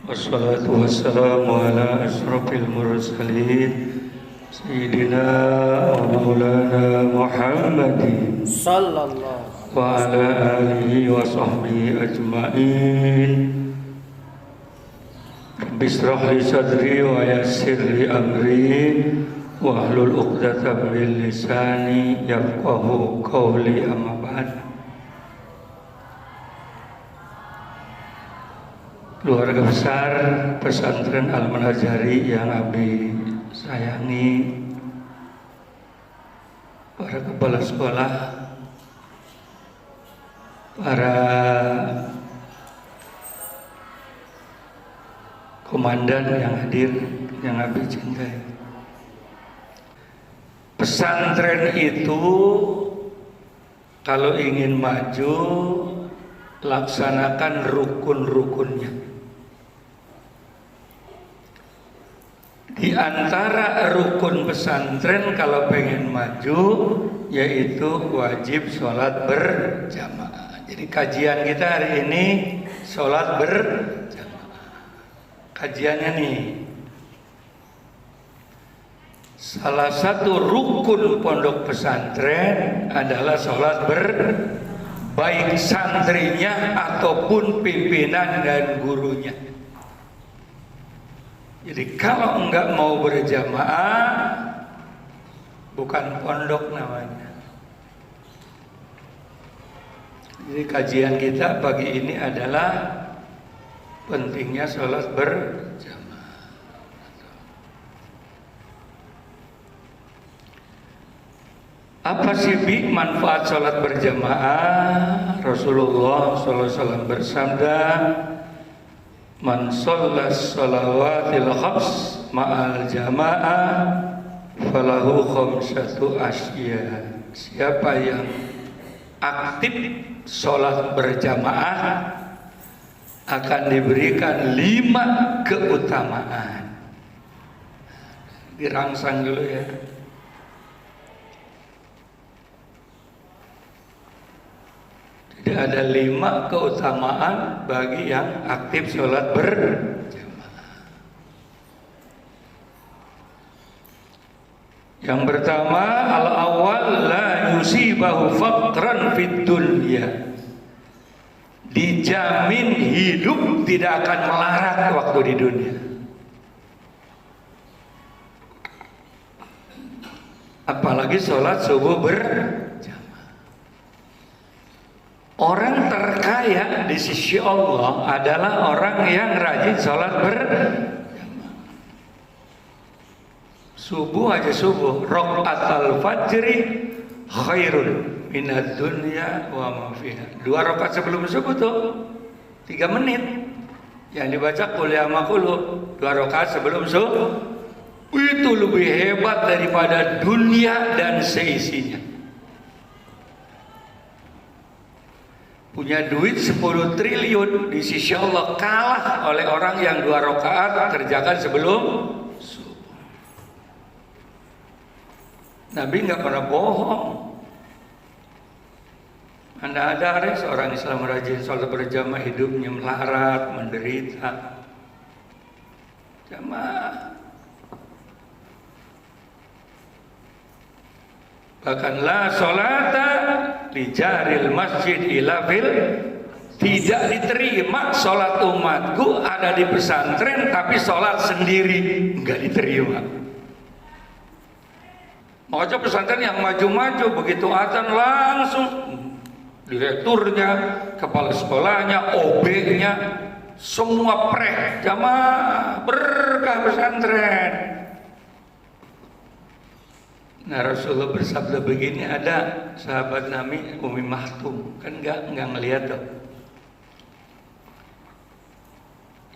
Wassalatu wassalamu ala ashrafil mursalin Sayyidina wa maulana Muhammadin Sallallahu wa ala alihi wa sahbihi ajma'in. Rabbi israh li sadri wa yassir li amri wahlul 'uqdatam min lisani yafqahu qawli, amma ba'd. Keluarga besar pesantren Al-Manhajari yang Abi sayangi, para kepala sekolah, para komandan yang hadir, yang Abi cintai. Pesantren itu kalau ingin maju, laksanakan rukun-rukunnya. Di antara rukun pesantren kalau pengen maju yaitu wajib sholat berjamaah. Jadi kajian kita hari ini sholat berjamaah. Kajiannya nih, salah satu rukun pondok pesantren adalah sholat baik santrinya ataupun pimpinan dan gurunya. Jadi kalau enggak mau berjamaah, bukan pondok namanya. Jadi kajian kita pagi ini adalah pentingnya sholat berjamaah. Apa sih manfaat sholat berjamaah? Rasulullah SAW bersabda, man shollas shalawatil khams ma'al jamaah falahu khamsatu asya. Siapa yang aktif sholat berjamaah akan diberikan 5 keutamaan. Dirangsang dulu ya. Jadi ada 5 keutamaan bagi yang aktif sholat berjamaah. Yang pertama, al-awwal la yusibahu faqran fid dunya. Dijamin hidup tidak akan melarat waktu di dunia. Apalagi sholat subuh berjamaah. Orang terkaya di sisi Allah adalah orang yang rajin sholat berjamaah. Subuh aja subuh, raqatul fajri khairun minad dunya wa ma fiha. 2 rakaat sebelum subuh tuh 3 menit yang dibaca qul ya maqulu. 2 rakaat sebelum subuh itu lebih hebat daripada dunia dan seisinya. Punya duit 10 triliun di sisi Allah kalah oleh orang yang 2 rakaat kerjakan sebelum subuh. Nabi nggak pernah bohong. Anda ada seorang Islam rajin sholat berjamaah hidupnya melarat, menderita. Jamaah. Bahkan la sholata li jaril masjid ila fil, tidak diterima sholat umatku ada di pesantren tapi sholat sendiri enggak diterima. Makanya pesantren yang maju-maju begitu azan langsung direkturnya, kepala sekolahnya, OB-nya semua preh jamaah berkah pesantren. Nah, Rasulullah bersabda begini, ada sahabat Nabi Umi Mahtum, kan enggak ngelihat tuh.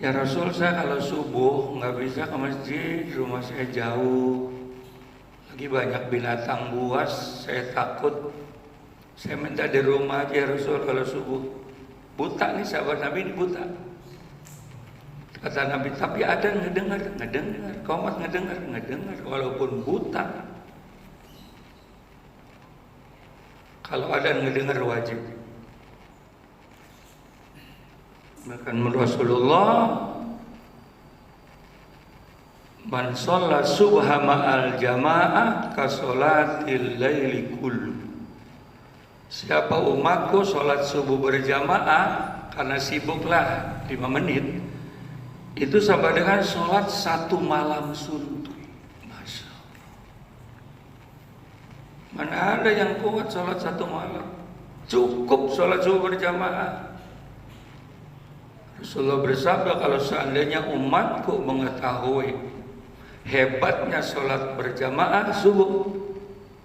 Ya Rasul, saya kalau subuh nggak bisa ke masjid, rumah saya jauh, lagi banyak binatang buas, saya takut. Saya minta di rumah aja ya Rasul kalau subuh. Buta nih sahabat Nabi ini buta. Kata Nabi, tapi ada ngedengar, komat ngedengar, walaupun buta. Kalau ada ngedengar wajib. Bahkan Rasulullah Man shalla subha ma'al jamaah ka sholatil laili kullu. Siapa umatku sholat subuh berjamaah karena sibuklah 5 menit, itu sama dengan sholat 1 malam suntuk. Masya Allah. Mana ada yang kuat sholat 1 malam? Cukup sholat subuh berjamaah. Rasulullah bersabda, kalau seandainya umatku mengetahui hebatnya sholat berjamaah subuh,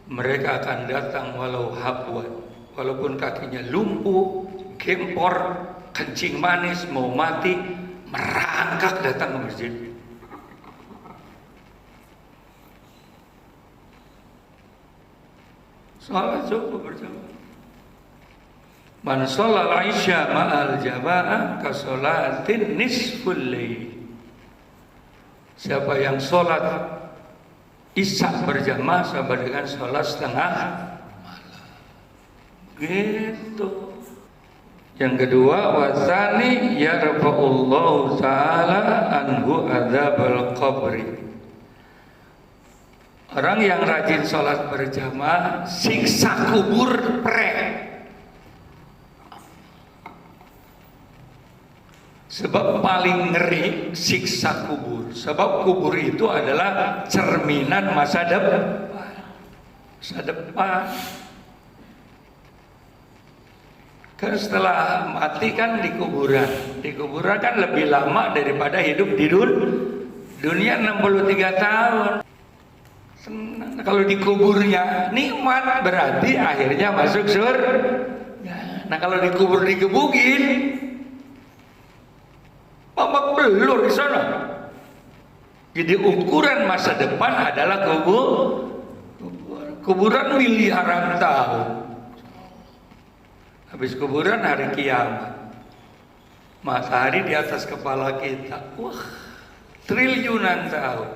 mereka akan datang walau habwan, walaupun kakinya lumpuh, gempor, kencing manis, mau mati, merangkak datang ke masjid. Sholat subuh berjamaah. Man sholal isya ma'al jamaah ka sholatin nisful lail. Siapa yang sholat isya berjamaah sama dengan sholat setengah malam. Gitu. Yang kedua, wasani yarfa'ullahu ta'ala anhu adzabal qabri. Orang yang rajin sholat berjamaah, siksa kubur pre. Sebab paling ngeri siksa kubur. Sebab kubur itu adalah cerminan masa depan. Masa depan. Kan setelah mati kan di kuburan. Di kuburan kan lebih lama daripada hidup di dunia 63 tahun. Senang. Kalau di kuburnya nikmat, berarti akhirnya masuk surga. Nah kalau dikubur digebukin, babak belur di sana. Jadi ukuran masa depan adalah kuburan miliaran tahun. Habis kuburan hari kiamat, matahari di atas kepala kita. Wah, triliunan tahun.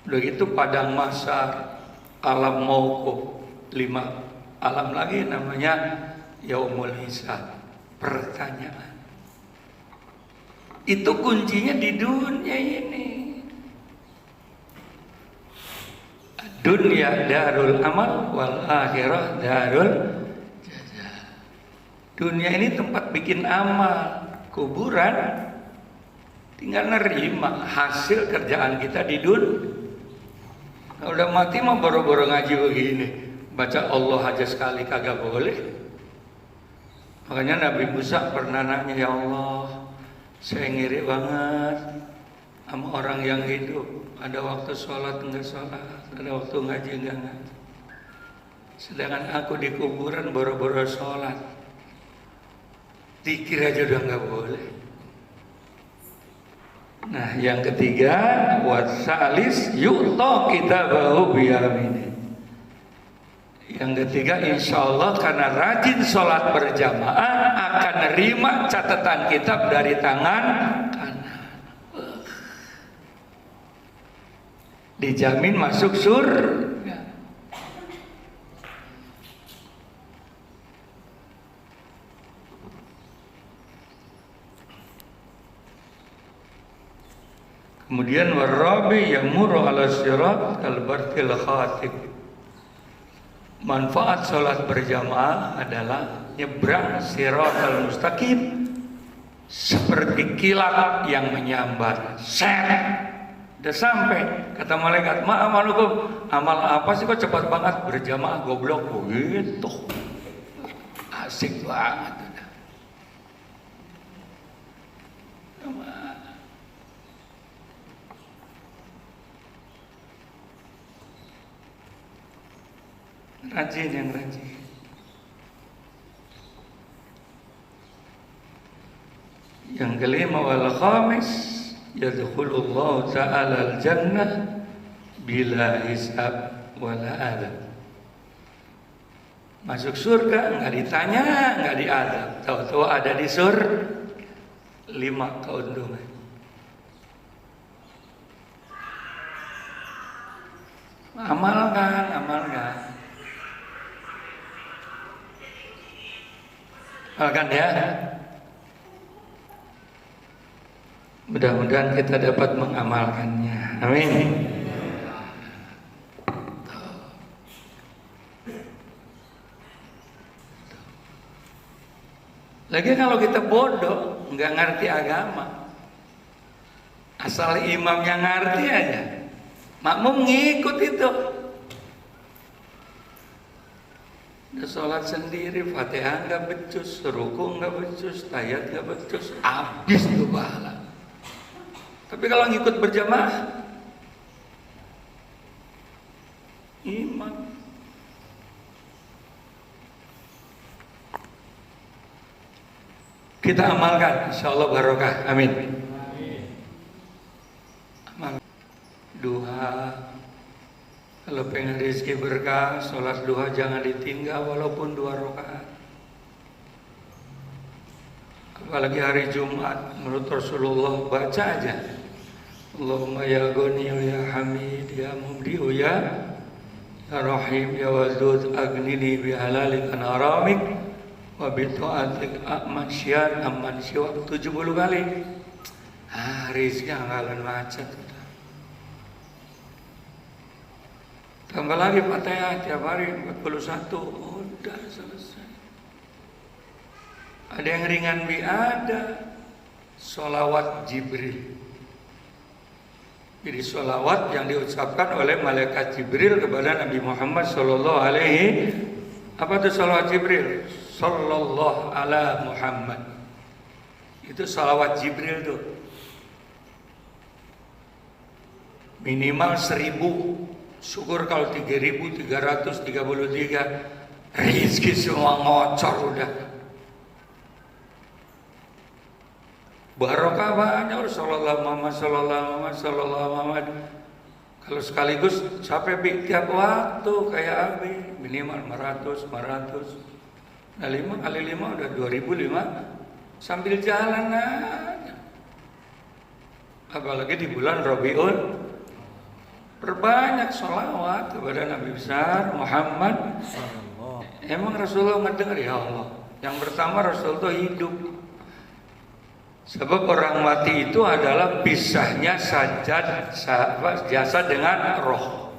Udah gitu padang mahsyar, alam mauquf, 5 alam lagi namanya yaumul hisab, pertanyaan. Itu kuncinya di dunia ini. Dunia darul amal, wal akhirah darul jazaa. Dunia ini tempat bikin amal. Kuburan tinggal nerima hasil kerjaan kita di dunia. Nah, udah mati mah boro-boro ngaji begini, baca Allah aja sekali kagak boleh. Makanya Nabi Musa pernah nanya, ya Allah, saya ngiri banget sama orang yang hidup. Ada waktu sholat enggak sholat, ada waktu ngaji enggak ngaji. Sedangkan aku di kuburan boro-boro sholat, dikir aja udah enggak boleh. Nah yang ketiga, wasalis yu'ta kitabahu biyamini. Yang ketiga, insya Allah karena rajin sholat berjamaah akan nerima catatan kitab dari tangan kanan. Dijamin masuk surga. Kemudian warabi yamuru ala sirat kalbartil khatib. Manfaat sholat berjamaah adalah nyebrang siratal mustaqim seperti kilat yang menyambar. Set, udah sampai. Kata malaikat, ma amalukum, amal apa sih kok cepat banget? Berjamaah goblok. Begitu asik banget. Rajin, yang rajin. Yang kelima, wal khamis yadkhulullahu ta'ala al-jannah bila hisab wala adab. Masuk surga nggak ditanya, nggak diadab, tahu-tahu ada di surga. 5 keuntungan. Amalkan, amalkan. Amalkan ya. Mudah-mudahan kita dapat mengamalkannya. Amin. Lagi kalau kita bodoh, nggak ngerti agama, asal imamnya ngerti aja, makmum ngikut itu. Udah sholat sendiri, Fatihah nggak becus, ruku nggak becus, tahiyat nggak becus, habis tuh pahala. Tapi kalau ngikut berjamaah, imam kita amalkan, insyaallah barokah. Amin. Amal duha, kalau pengen rezeki berkah, sholat duha jangan ditinggal walaupun 2 rakaat. Apalagi hari Jumat, menurut Rasulullah baca aja. Allahumma ya Ghani ya Hamid ya Mubdi ya Rahim ya Wadud agnini bi halalika an haramik wa bi ta'atik amman syiar amman siwak 70 kali. Rezeki anggalan macet. Tambah lagi Fatihah tiap hari 41, udah selesai. Ada yang ringan ada sholawat Jibril. Jadi sholawat yang diucapkan oleh malaikat Jibril kepada Nabi Muhammad sallallahu alaihi. Apa itu sholawat Jibril? Sallallahu ala Muhammad. Itu sholawat Jibril tuh. Minimal 1000. Syukur kalau 3333. Rizki semua ngocor udah. Barokah banyak. Sallallahu Muhammad, sallallahu Muhammad, sallallahu Muhammad. Kalau sekaligus sampai tiap waktu kayak Abi minimal 500. Nah 5 kali 5 udah 2005 sambil jalan aja. Apalagi di bulan Rabiul, perbanyak sholawat kepada Nabi besar Muhammad. Emang Rasulullah mendengar, ya Allah. Yang pertama Rasulullah hidup. Sebab orang mati itu adalah pisahnya jasad dengan roh.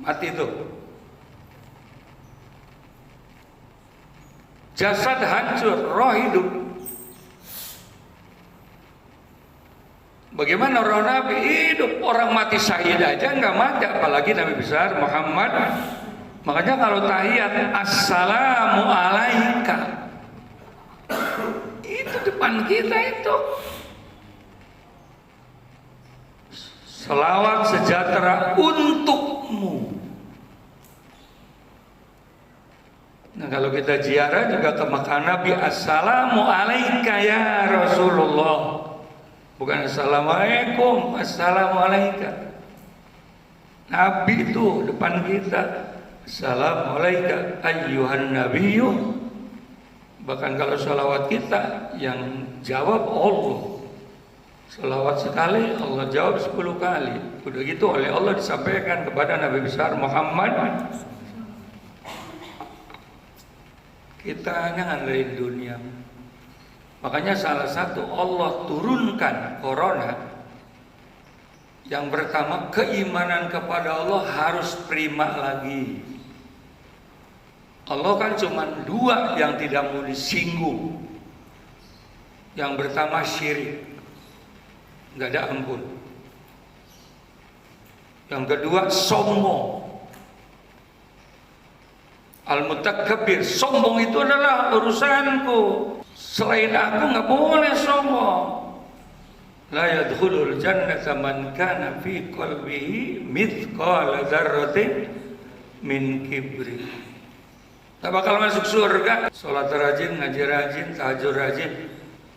Mati itu. Jasad hancur, roh hidup. Bagaimana roh Nabi hidup? Orang mati syahid aja nggak mati, apalagi Nabi besar Muhammad. Makanya kalau tahiyat assalamu alaika, itu depan kita itu. Selawat sejahtera untukmu. Nah kalau kita ziarah juga ke makam Nabi, assalamu alaika ya Rasulullah. Bukan assalamualaikum, assalamu alaika. Nabi itu depan kita. Assalamu alaika ayyuhan nabiyyu. Bahkan kalau salawat kita yang jawab Allah. Salawat sekali Allah jawab 10 kali. Udah gitu oleh Allah disampaikan kepada Nabi besar Muhammad. Kita hanya ngandelin dunia. Makanya salah satu Allah turunkan corona. Yang pertama, keimanan kepada Allah harus prima lagi. Allah kan cuma 2 yang tidak mau disinggung. Yang pertama syirik, nggak ada ampun. Yang kedua sombong. Al-mutakabbir, sombong itu adalah urusanku. Selain aku nggak boleh sombong. La yadkhulul jannata man kana fi qalbihi mithqala dzarratin min kibri. Tak bakal masuk surga. Salat rajin, ngaji rajin, tahajud rajin,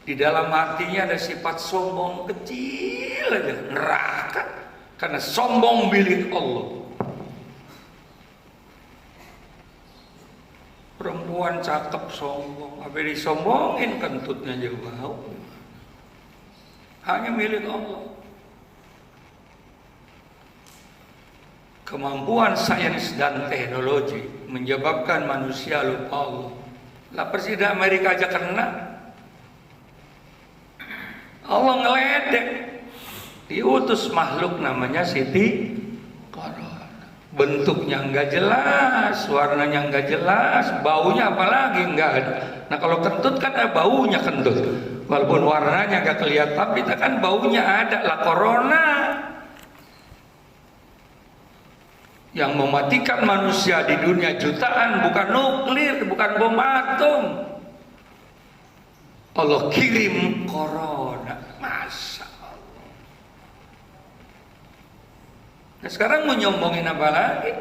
di dalam hatinya ada sifat sombong kecil aja, neraka. Karena sombong milik Allah. Perempuan cakep sombong, apa disombongin kentutnya jauh bau. Hanya milik Allah. Kemampuan sains dan teknologi menyebabkan manusia lupa Allah. Lah Presiden Amerika aja kena. Allah ngeledek. Diutus makhluk namanya Siti Corona. Bentuknya enggak jelas, warnanya enggak jelas, baunya apalagi enggak ada. Nah kalau kentut kan ada baunya kentut, walaupun warnanya enggak kelihatan, tapi kan baunya ada lah. Corona yang mematikan manusia di dunia jutaan, bukan nuklir, bukan bom atom. Allah kirim corona, masa Allah. Nah sekarang mau nyombongin apa lagi?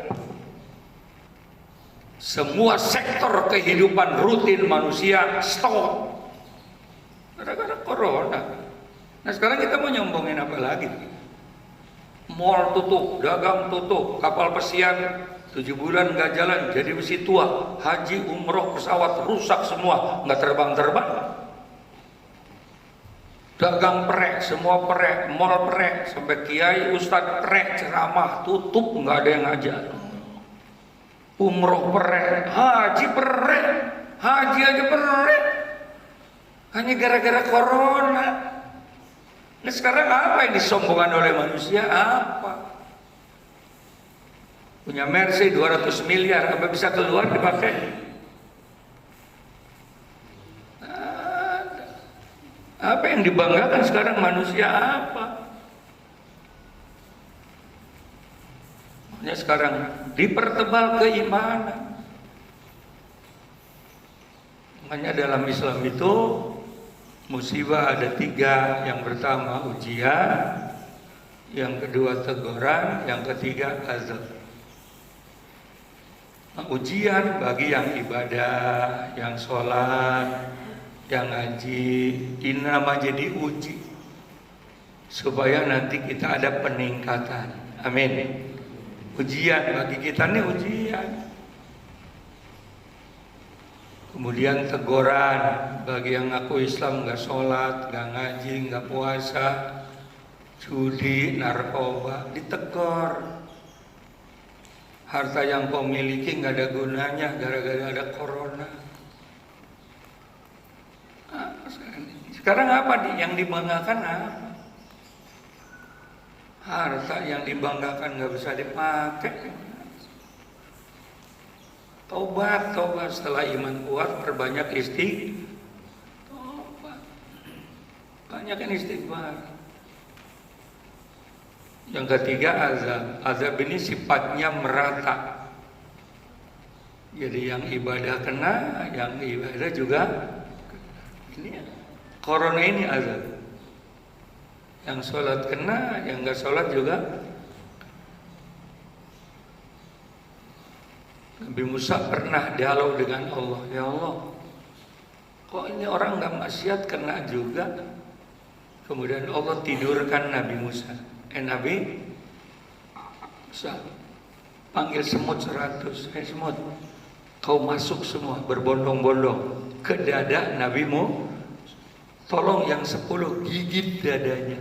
Semua sektor kehidupan rutin manusia stop gara-gara corona. Nah sekarang kita mau nyombongin apa lagi? Mall tutup, dagang tutup, kapal pesiar 7 bulan nggak jalan, jadi besi tua, haji, umroh, pesawat rusak semua, nggak terbang-terbang. Dagang perek, semua perek, mall perek, sampai kiai, ustadz perek, ceramah tutup, nggak ada yang ngajar. Umroh perek, haji perek, haji aja perek, hanya gara-gara corona. Nah sekarang apa yang disombongkan oleh manusia? Apa? Punya Mercy 200 miliar, apa bisa keluar dipakai? Apa yang dibanggakan sekarang manusia apa? Makanya sekarang dipertebal keimanan. Makanya dalam Islam itu musibah ada 3. Yang pertama ujian, yang kedua teguran, yang ketiga azab. Nah, ujian bagi yang ibadah, yang sholat, yang ngaji, ini nama jadi uji supaya nanti kita ada peningkatan. Amin. Ujian bagi kita nih ujian. Kemudian teguran bagi yang ngaku Islam, nggak sholat, nggak ngaji, nggak puasa, judi, narkoba, ditegur. Harta yang kau miliki nggak ada gunanya gara-gara ada corona. Sekarang apa yang dibanggakan apa? Harta yang dibanggakan nggak bisa dipakai. Tobat setelah iman kuat, perbanyak tobat. Banyakin istighfar. Yang ketiga azab. Azab ini sifatnya merata. Jadi yang ibadah kena, yang ibadah juga ini corona ini azab. Yang sholat kena, yang nggak sholat juga. Nabi Musa pernah dialog dengan Allah. Ya Allah, kok ini orang nggak maksiat kena juga? Kemudian Allah tidurkan Nabi Musa. Nabi Musa panggil semut 100. Semut, kau masuk semua berbondong-bondong ke dada Nabimu. Tolong yang 10 gigit dadanya.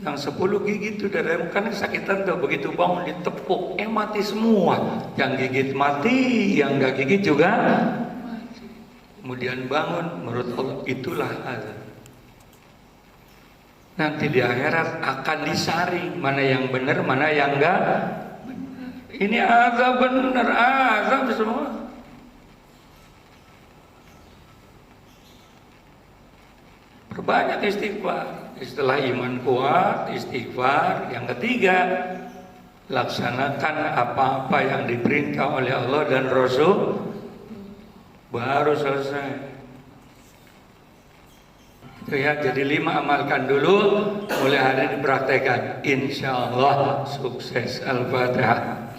Yang 10 gigit itu dadanya, kan kesakitan tuh, begitu bangun ditepuk, mati semua. Yang gigit mati, yang nggak gigit juga mati. Kemudian bangun, menurut Allah itulah azab. Nanti di akhirat akan disaring mana yang benar, mana yang enggak benar. Ini azab benar, azab semua. Perbanyak istighfar. Setelah iman kuat, istighfar. Yang ketiga, laksanakan apa-apa yang diperintah oleh Allah dan Rasul, baru selesai. Itu ya, jadi 5 amalkan dulu, mulai hari ini praktekkan. Insya Allah sukses. Al-Fatihah.